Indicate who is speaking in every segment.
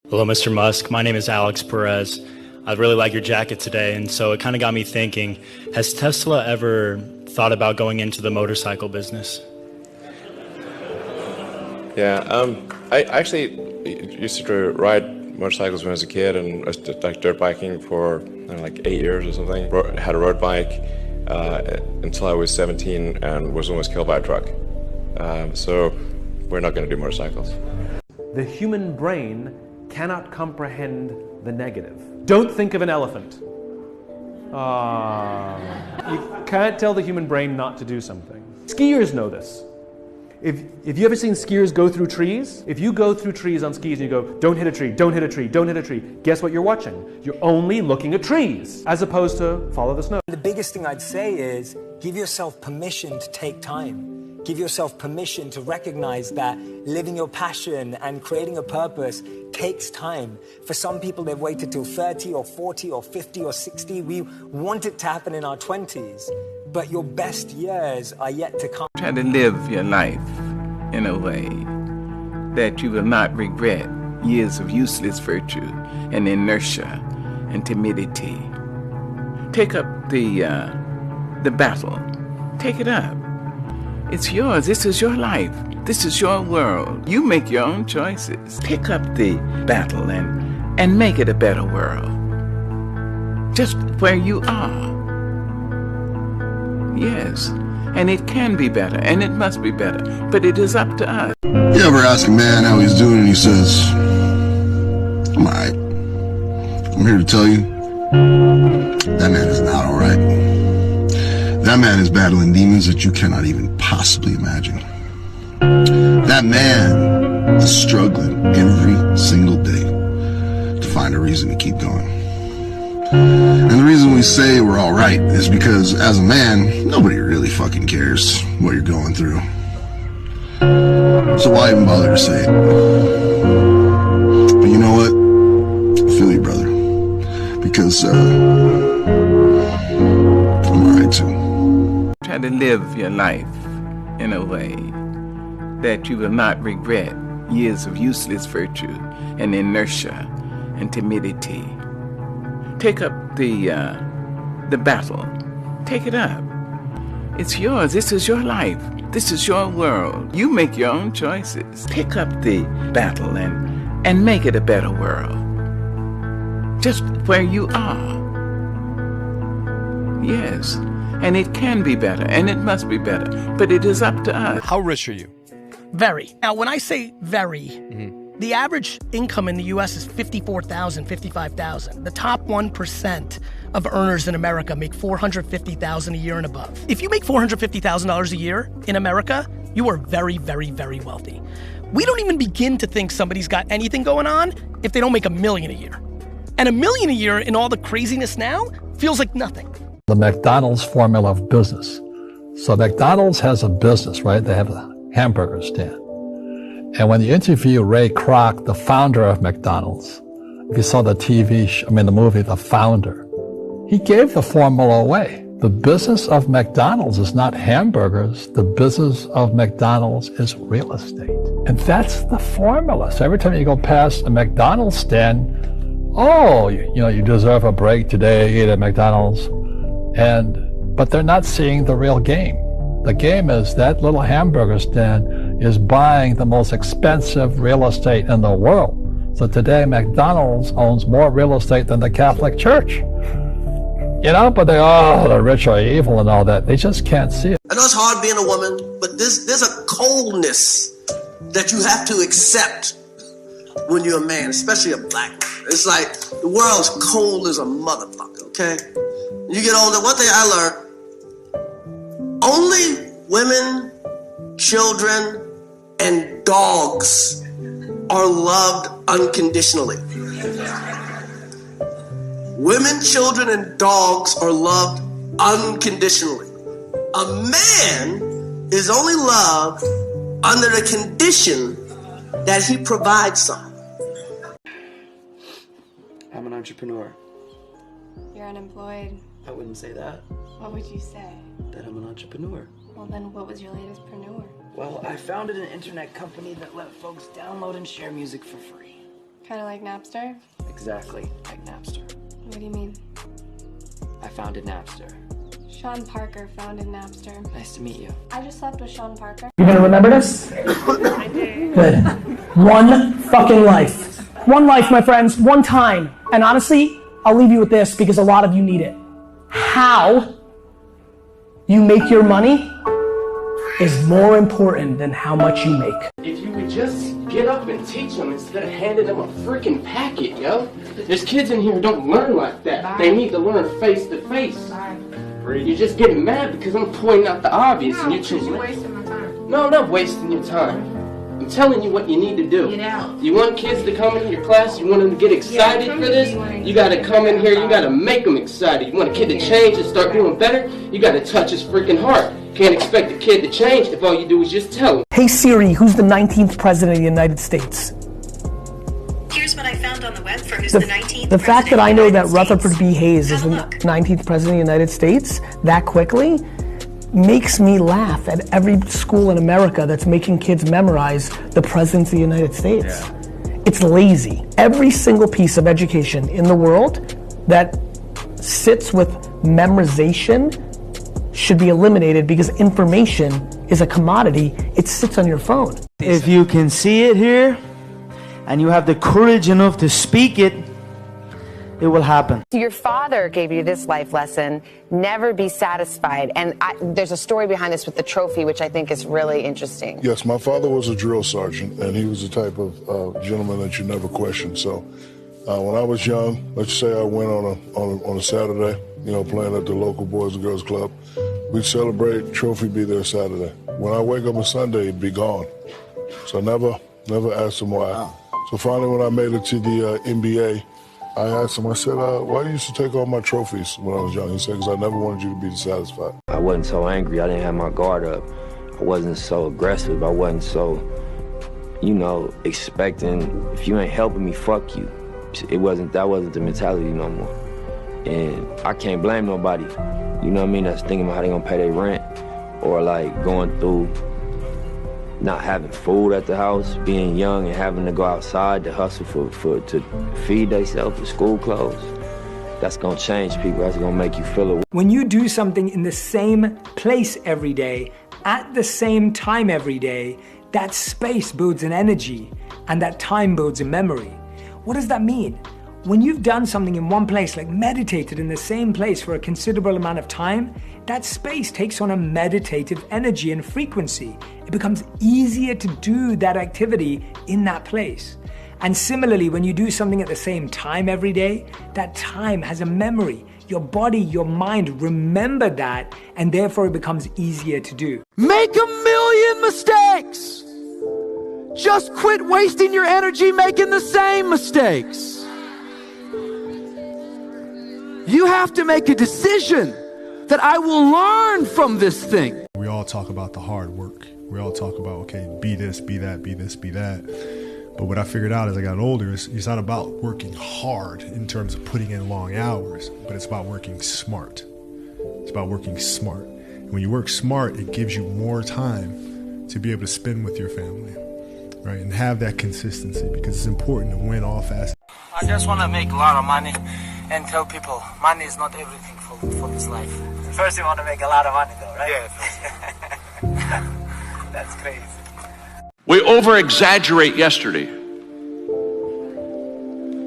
Speaker 1: Hello, Mr. Musk. My name is Alex Perez. I really like your jacket today, and so it kind of got me thinking, has Tesla ever thought about going into the motorcycle business?
Speaker 2: Yeah, I actually used to ride motorcycles when I was a kid, and I was like dirt biking for like 8 years or something. Had a road bike until I was 17 and was almost killed by a truck. So we're not going to do motorcycles.
Speaker 3: The human brain cannot comprehend the negative. Don't think of an elephant. You can't tell the human brain not to do something. Skiers know this. If you ever seen skiers go through trees, if you go through trees on skis and you go, don't hit a tree, don't hit a tree, don't hit a tree, guess what you're watching? You're only looking at trees, as opposed to follow the snow.
Speaker 4: The biggest thing I'd say is give yourself permission to take time. Give yourself permission to recognize that living your passion and creating a purpose takes time. For some people, they've waited till 30 or 40 or 50 or 60. We want it to happen in our 20s, but your best years are yet to come.
Speaker 5: Try to live your life in a way that you will not regret years of useless virtue and inertia and timidity. Take up the battle. Take it up. It's yours. This is your life. This is your world. You make your own choices. Pick up the battle and make it a better world. Just where you are. Yes. And it can be better, and it must be better. But it is up to us.
Speaker 6: You ever ask a man how he's doing and he says, I'm alright. I'm here to tell you, that man is not alright. That man is battling demons that you cannot even possibly imagine. That man is struggling every single day to find a reason to keep going. And the reason we say we're all right is because as a man, nobody really fucking cares what you're going through. So why even bother to say it? But you know what? I feel you, brother. Because I'm alright too.
Speaker 5: Try to live your life in a way that you will not regret years of useless virtue and inertia and timidity. Take up the battle. Take it up. It's yours. This is your life. This is your world. You make your own choices. Pick up the battle and make it a better world. Just where you are. Yes. And it can be better, and it must be better, but it is up to us.
Speaker 7: How rich are you?
Speaker 8: Very. Now, when I say very, the average income in the U.S. is $54,000, $55,000. The top 1% of earners in America make $450,000 a year and above. If you make $450,000 a year in America, you are very, very, very wealthy. We don't even begin to think somebody's got anything going on if they don't make $1 million a year. And $1 million a year in all the craziness now feels like nothing.
Speaker 9: The McDonald's formula of business. So McDonald's has a business, right? They have a hamburger stand. And when you interview Ray Kroc, the founder of McDonald's, if you saw the the movie, The Founder, he gave the formula away. The business of McDonald's is not hamburgers. The business of McDonald's is real estate. And that's the formula. So every time you go past a McDonald's stand, you deserve a break today, eat at McDonald's. But they're not seeing the real game. The game is that little hamburger stand is buying the most expensive real estate in the world. So today McDonald's owns more real estate than the Catholic Church. But the rich are evil and all that. They just can't see it.
Speaker 10: I know it's hard being a woman, but there's a coldness that you have to accept when you're a man, especially a black man. It's like the world's cold as a motherfucker, okay? You get older, one thing I learned, only women, children, and dogs are loved unconditionally. Women, children, and dogs are loved unconditionally. A man is only loved under the condition that he provides something.
Speaker 11: I'm an entrepreneur.
Speaker 12: You're unemployed.
Speaker 11: I wouldn't say that.
Speaker 12: What would you say?
Speaker 11: That I'm an entrepreneur.
Speaker 12: Well, then what was your latest preneur?
Speaker 11: Well, I founded an internet company that let folks download and share music for free.
Speaker 12: Kind of like Napster?
Speaker 11: Exactly, like Napster.
Speaker 12: What do you mean?
Speaker 11: I founded Napster.
Speaker 12: Sean Parker founded Napster.
Speaker 11: Nice to meet you.
Speaker 12: I just slept with Sean Parker.
Speaker 8: You're gonna remember this?
Speaker 12: I do.
Speaker 8: Good. One fucking life. One life, my friends, one time. And honestly, I'll leave you with this because a lot of you need it. How you make your money is more important than how much you make.
Speaker 7: If you would just get up and teach them instead of handing them a freaking packet, yo. There's kids in here who don't learn like that. They need to learn face to face. You're just getting mad because I'm pointing out the obvious and you're too wasting my time. No, I'm not wasting your time. I'm telling you what you need to do. Get out. You want kids to come into your class, you want them to get excited for this, you gotta come in here, you gotta make them excited. You want a kid to change and start doing better, you gotta touch his freaking heart. Can't expect a kid to change if all you do is just tell him.
Speaker 8: Hey Siri, who's the 19th president of the United States?
Speaker 13: Here's what I found on the web for who's the 19th.
Speaker 8: The fact that I know that Rutherford B. Hayes is the 19th president of the United States that quickly makes me laugh at every school in America that's making kids memorize the presidents of the United States. Yeah. It's lazy. Every single piece of education in the world that sits with memorization should be eliminated because information is a commodity. It sits on your phone.
Speaker 14: If you can see it here and you have the courage enough to speak it, it will happen.
Speaker 15: Your father gave you this life lesson, never be satisfied. And there's a story behind this with the trophy, which I think is really interesting.
Speaker 6: Yes, my father was a drill sergeant, and he was the type of gentleman that you never question. So when I was young, let's say I went on a Saturday, you know, playing at the local Boys and Girls Club, we'd celebrate, trophy be there Saturday. When I wake up on Sunday, it'd be gone. So I never asked him why. Wow. So finally when I made it to the NBA, I asked him, I said, why do you used to take all my trophies when I was young? He said, because I never wanted you to be dissatisfied.
Speaker 16: I wasn't so angry. I didn't have my guard up. I wasn't so aggressive. I wasn't so, you know, expecting, if you ain't helping me, fuck you. That wasn't the mentality no more. And I can't blame nobody, you know what I mean, that's thinking about how they gonna pay their rent or like going through not having food at the house, being young and having to go outside to hustle to feed themselves with school clothes. That's gonna change people, that's gonna make you feel it.
Speaker 17: When you do something in the same place every day, at the same time every day, that space builds an energy and that time builds a memory. What does that mean? When you've done something in one place, like meditated in the same place for a considerable amount of time, that space takes on a meditative energy and frequency. It becomes easier to do that activity in that place. And similarly, when you do something at the same time every day, that time has a memory. Your body, your mind remember that, and therefore it becomes easier to do.
Speaker 14: Make 1,000,000 mistakes! Just quit wasting your energy making the same mistakes. You have to make a decision that I will learn from this thing.
Speaker 18: We all talk about the hard work. We all talk about, okay, be this, be that, be this, be that. But what I figured out as I got older is it's not about working hard in terms of putting in long hours, but it's about working smart. It's about working smart. And when you work smart, it gives you more time to be able to spend with your family, right? And have that consistency because it's important to win all facets.
Speaker 14: I just want to make a lot of money and tell people money is not everything for this life. First you want to make a lot of money though, right? Yeah. That's crazy.
Speaker 19: We over-exaggerate yesterday.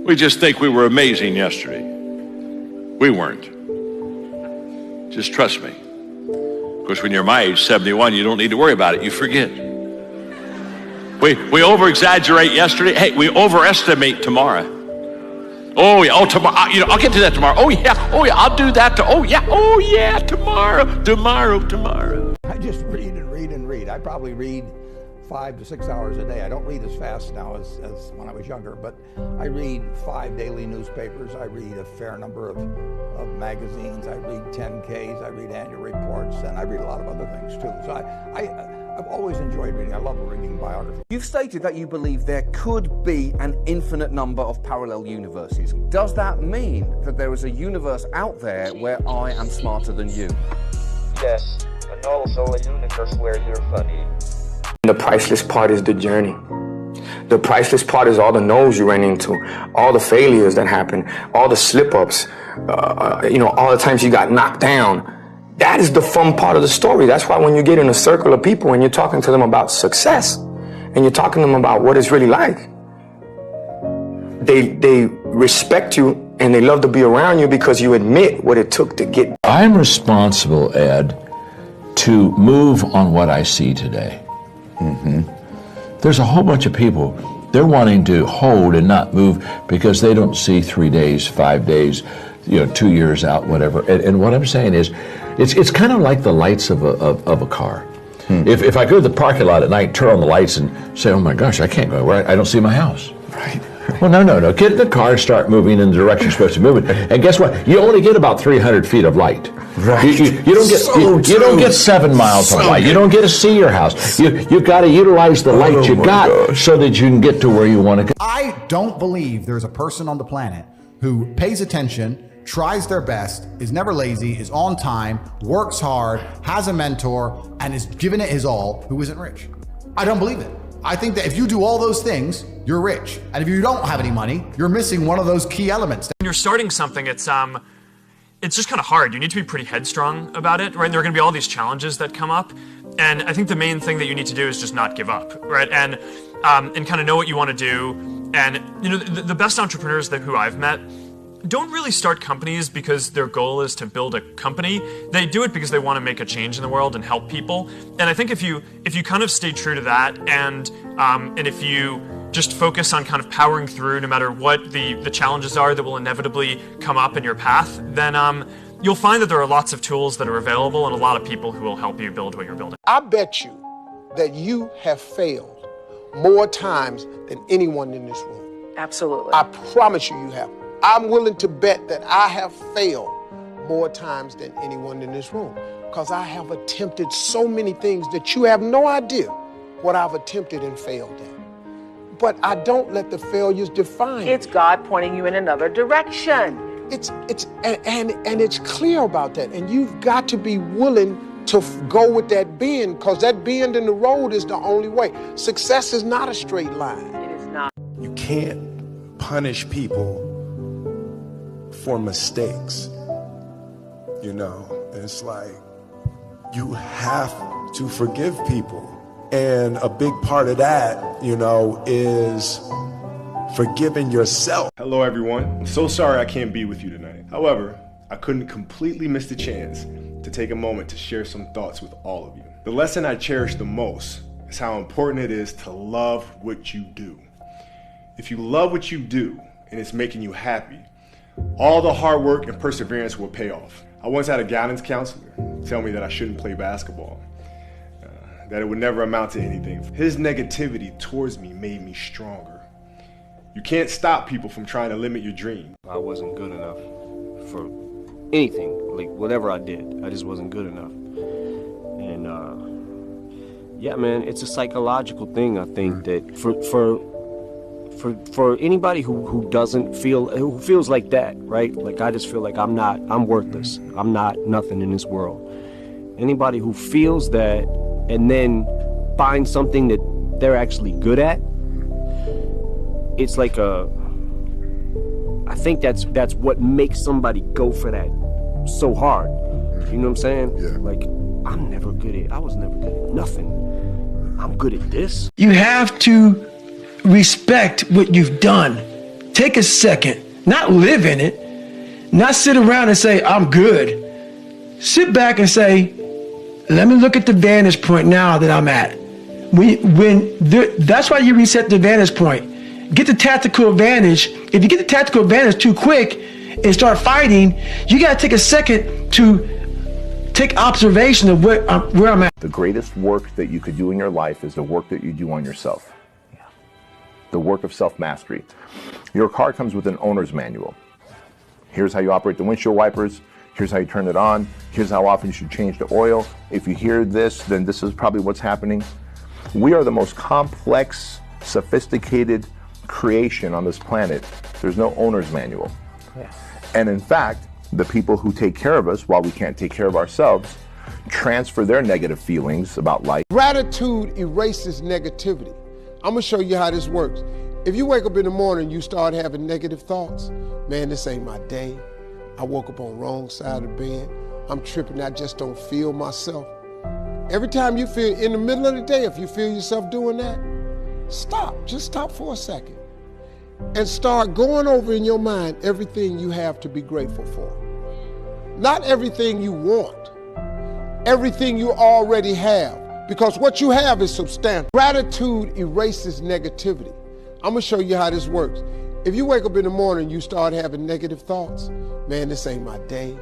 Speaker 19: We just think we were amazing yesterday. We weren't. Just trust me. Of course, when you're my age, 71, you don't need to worry about it. You forget. We over-exaggerate yesterday. Hey, we overestimate tomorrow. Oh yeah, tomorrow, I'll get to that tomorrow. Oh yeah, I'll do that. Tomorrow.
Speaker 20: I just read and read and read. I probably read 5 to 6 hours a day. I don't read as fast now as when I was younger, but I read 5 daily newspapers. I read a fair number of magazines. I read 10Ks. I read annual reports, and I read a lot of other things too. So I've always enjoyed reading. I love reading biography.
Speaker 21: You've stated that you believe there could be an infinite number of parallel universes. Does that mean that there is a universe out there where I am smarter than you?
Speaker 22: Yes, and also a universe where you're funny.
Speaker 16: The priceless part is the journey.
Speaker 1: The priceless part is all the no's you ran into, all the failures that happen, all the slip-ups, all the times you got knocked down. That is the fun part of the story. That's why when you get in a circle of people and you're talking to them about success and you're talking to them about what it's really like, they respect you and they love to be around you because you admit what it took to get.
Speaker 2: I'm responsible, Ed, to move on what I see today. There's a whole bunch of people, they're wanting to hold and not move because they don't see 3 days, 5 days, 2 years out, whatever. And what I'm saying is, it's kind of like the lights of a car. If I go to the parking lot at night, turn on the lights and say, oh my gosh, I can't go where I don't see my house. Right. Well, no. Get in the car and start moving in the direction you're supposed to move it. And guess what? You only get about 300 feet of light. Right. You don't get 7 miles of light. You don't get to see your house. You've got to utilize the light you got so that you can get to where you want to go.
Speaker 23: I don't believe there's a person on the planet who pays attention, tries their best, is never lazy, is on time, works hard, has a mentor, and is giving it his all, who isn't rich. I don't believe it. I think that if you do all those things, you're rich. And if you don't have any money, you're missing one of those key elements.
Speaker 24: When you're starting something, it's just kind of hard. You need to be pretty headstrong about it, right? There are going to be all these challenges that come up. And I think the main thing that you need to do is just not give up, right? And kind of know what you want to do. And, the best entrepreneurs who I've met don't really start companies because their goal is to build a company. They do it because they want to make a change in the world and help people. And I think if you kind of stay true to that and if you just focus on kind of powering through no matter what the challenges are that will inevitably come up in your path, then you'll find that there are lots of tools that are available and a lot of people who will help you build what you're building.
Speaker 25: I bet you that you have failed more times than anyone in this room.
Speaker 26: Absolutely.
Speaker 25: I promise you have. I'm willing to bet that I have failed more times than anyone in this room because I have attempted so many things that you have no idea what I've attempted and failed at. But I don't let the failures define me.
Speaker 26: It's God pointing you in another direction.
Speaker 25: It's clear about that. And you've got to be willing to go with that bend because that bend in the road is the only way. Success is not a straight line.
Speaker 26: It is not.
Speaker 27: You can't punish people for mistakes, it's like you have to forgive people, and a big part of that is forgiving yourself.
Speaker 18: Hello everyone, I'm so sorry I can't be with you tonight. However, I couldn't completely miss the chance to take a moment to share some thoughts with all of you. The lesson I cherish the most is how important it is to love what you do. If you love what you do and it's making you happy, all the hard work and perseverance will pay off. I once had a guidance counselor tell me that I shouldn't play basketball, that it would never amount to anything. His negativity towards me made me stronger. You can't stop people from trying to limit your dream.
Speaker 28: I wasn't good enough for anything, like whatever I did. I just wasn't good enough. And yeah, man, it's a psychological thing, I think, that for anybody who feels like that, right? Like I just feel like I'm worthless. I'm not nothing in this world. Anybody who feels that and then finds something that they're actually good at, it's like I think that's what makes somebody go for that so hard. You know what I'm saying? Yeah. Like, I was never good at nothing. I'm good at this.
Speaker 29: You have to respect what you've done. Take a second, not live in it, not sit around and say, I'm good. Sit back and say, let me look at the vantage point now that I'm at. That's why you reset the vantage point. Get the tactical advantage. If you get the tactical advantage too quick and start fighting, you got to take a second to take observation of where I'm at.
Speaker 30: The greatest work that you could do in your life is the work that you do on yourself. The work of self-mastery. Your car comes with an owner's manual. Here's how you operate the windshield wipers. Here's how you turn it on. Here's how often you should change the oil. If you hear this, then this is probably what's happening. We are the most complex, sophisticated creation on this planet. There's no owner's manual. Yeah. And in fact, the people who take care of us while we can't take care of ourselves transfer their negative feelings about life.
Speaker 25: Gratitude erases negativity. I'm gonna show you how this works. If you wake up in the morning, you start having negative thoughts, man, this ain't my day. I woke up on the wrong side of the bed. I'm tripping, I just don't feel myself. Every time you feel, in the middle of the day, if you feel yourself doing that, stop, just stop for a second. And start going over in your mind everything you have to be grateful for. Not everything you want, everything you already have, because what you have is substantial. Gratitude erases negativity. I'm gonna show you how this works. If you wake up in the morning, you start having negative thoughts, man, this ain't my day.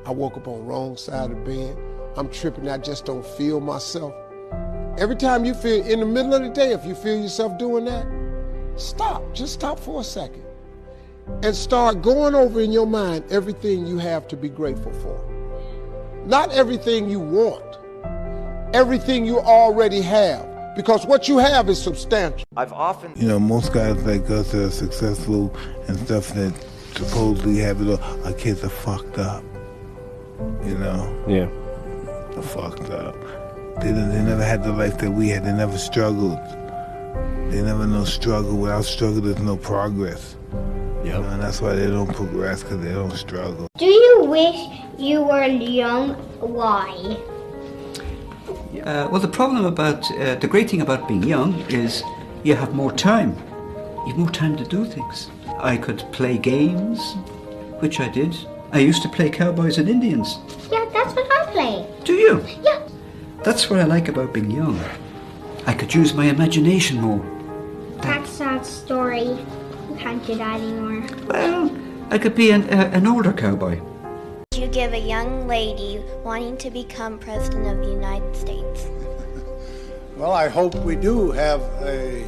Speaker 25: I woke up on the wrong side of the bed. I'm tripping, I just don't feel myself. Every time you feel, in the middle of the day, if you feel yourself doing that, stop, just stop for a second. And start going over in your mind everything you have to be grateful for. Not everything you want, everything you already have, because what you have is substantial.
Speaker 3: I've often...
Speaker 4: You know, most guys like us that are successful and stuff that supposedly have it all, our kids are fucked up. You know?
Speaker 28: Yeah.
Speaker 4: They're fucked up. They never had the life that we had. They never struggled. They never know struggle. Without struggle, there's no progress. Yep. You know, and that's why they don't progress, because they don't struggle.
Speaker 5: Do you wish you were young? Why?
Speaker 7: Well, the problem about, the great thing about being young is you have more time. You have more time to do things. I could play games, which I did. I used to play cowboys and Indians.
Speaker 5: Yeah, that's what I play.
Speaker 7: Do you?
Speaker 5: Yeah.
Speaker 7: That's what I like about being young. I could use my imagination more.
Speaker 5: That's a sad story. You can't do that anymore.
Speaker 7: Well, I could be an older cowboy.
Speaker 5: Would you give a young lady wanting to become president of the United States?
Speaker 8: Well, I hope we do have a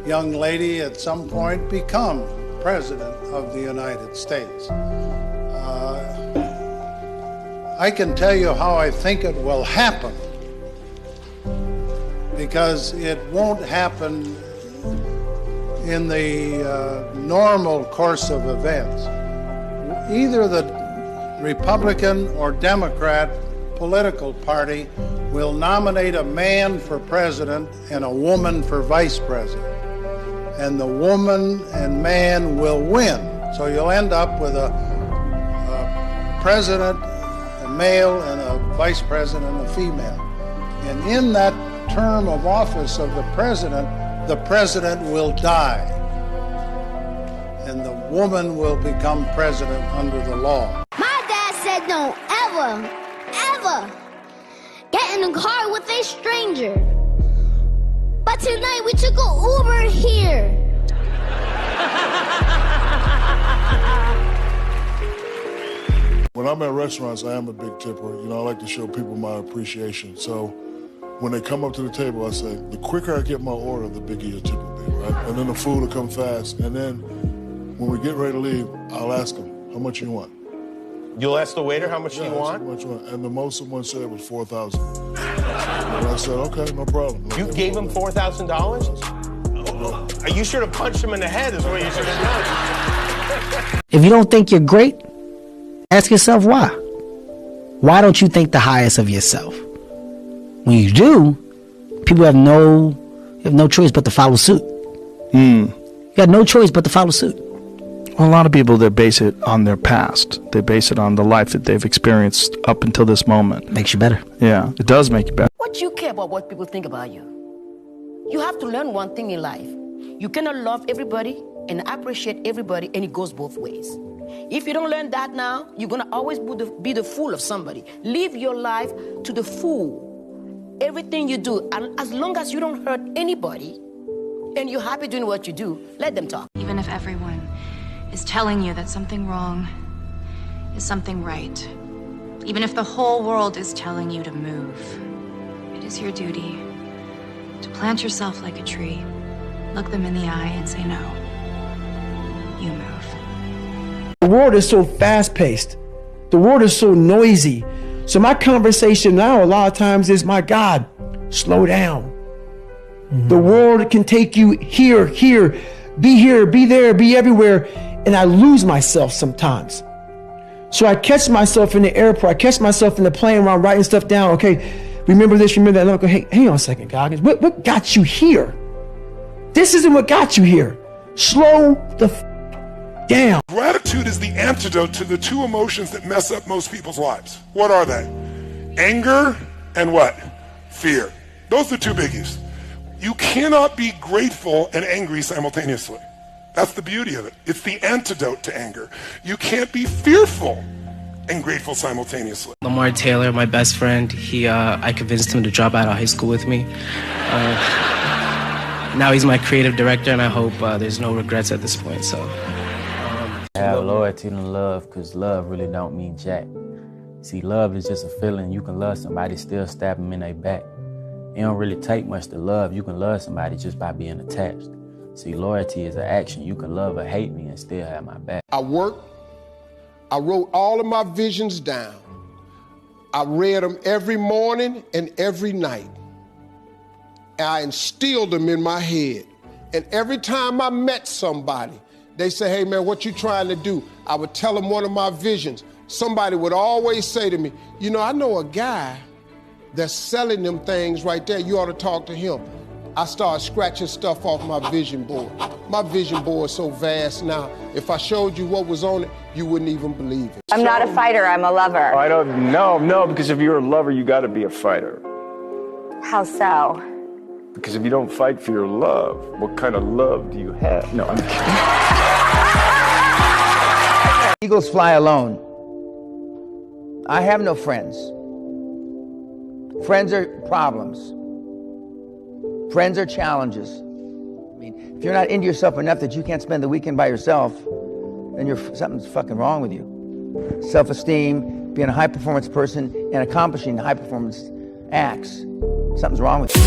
Speaker 8: young lady at some point become president of the United States. I can tell you how I think it will happen, because it won't happen in the normal course of events. Either the Republican or Democrat political party will nominate a man for president and a woman for vice president. And the woman and man will win. So you'll end up with a president, a male, and a vice president, a female. And in that term of office of the president will die. And the woman will become president under the law.
Speaker 5: My dad said don't ever get in a car with a stranger. But tonight we took an Uber here.
Speaker 27: When I'm at restaurants, I am a big tipper. You know, I like to show people my appreciation. So when they come up to the table, I say, the quicker I get my order, the bigger your tip will be, right? And then the food will come fast. And then when we get ready to leave, I'll ask them, how much you want?
Speaker 3: You'll ask the waiter how much you want?
Speaker 27: How much you want? And the most someone said was $4,000. And I said, okay, no problem.
Speaker 3: You gave him $4,000? You should have punched him in the head is what you should have done.
Speaker 9: If you don't think you're great, ask yourself why. Why don't you think the highest of yourself? When you do, people have no choice but to follow suit. You got no choice but to follow suit.
Speaker 10: Well, a lot of people, they base it on their past. They base it on the life that they've experienced up until this moment.
Speaker 9: Makes you better.
Speaker 10: Yeah, it does make you better.
Speaker 11: What you care about what people think about you? You have to learn one thing in life. You cannot love everybody and appreciate everybody, and it goes both ways. If you don't learn that now, you're going to always be the fool of somebody. Live your life to the full. Everything you do, and as long as you don't hurt anybody, and you're happy doing what you do, let them talk.
Speaker 12: Even if everyone is telling you that something wrong is something right, even if the whole world is telling you to move, it is your duty to plant yourself like a tree, look them in the eye and say no. You move.
Speaker 29: The world is so fast-paced. The world is so noisy. So my conversation now a lot of times is, my God, slow down. The world can take you here, be there, be everywhere. And I lose myself sometimes. So I catch myself in the airport. I catch myself in the plane while I'm writing stuff down. Okay, remember this, remember that. And I go, hey, hang on a second, Goggins. What got you here? This isn't what got you here. Slow the down.
Speaker 6: Gratitude is the antidote to the two emotions that mess up most people's lives. What are they? Anger and what? Fear. Those are the two biggies. You cannot be grateful and angry simultaneously. That's the beauty of it. It's the antidote to anger. You can't be fearful and grateful simultaneously.
Speaker 13: Lamar Taylor, my best friend, I convinced him to drop out of high school with me. Now he's my creative director, and I hope there's no regrets at this point. So,
Speaker 14: have loyalty and love, because love really don't mean jack. See, love is just a feeling. You can love somebody, still stab them in their back. It don't really take much to love. You can love somebody just by being attached. See, loyalty is an action. You can love or hate me and still have my back.
Speaker 25: I worked. I wrote all of my visions down. I read them every morning and every night. I instilled them in my head. And every time I met somebody, they say, hey man, what you trying to do? I would tell them one of my visions. Somebody would always say to me, you know, I know a guy that's selling them things right there. You ought to talk to him. I started scratching stuff off my vision board. My vision board is so vast now. If I showed you what was on it, you wouldn't even believe it.
Speaker 15: I'm not a fighter, I'm a lover.
Speaker 16: I don't know, because if you're a lover, you got to be a fighter.
Speaker 15: How so?
Speaker 16: Because if you don't fight for your love, what kind of love do you have? No, I'm kidding.
Speaker 17: Eagles fly alone. I have no friends. Friends are problems. Friends are challenges. I mean, if you're not into yourself enough that you can't spend the weekend by yourself, then something's fucking wrong with you. Self-esteem, being a high-performance person, and accomplishing high-performance acts. Something's wrong with you.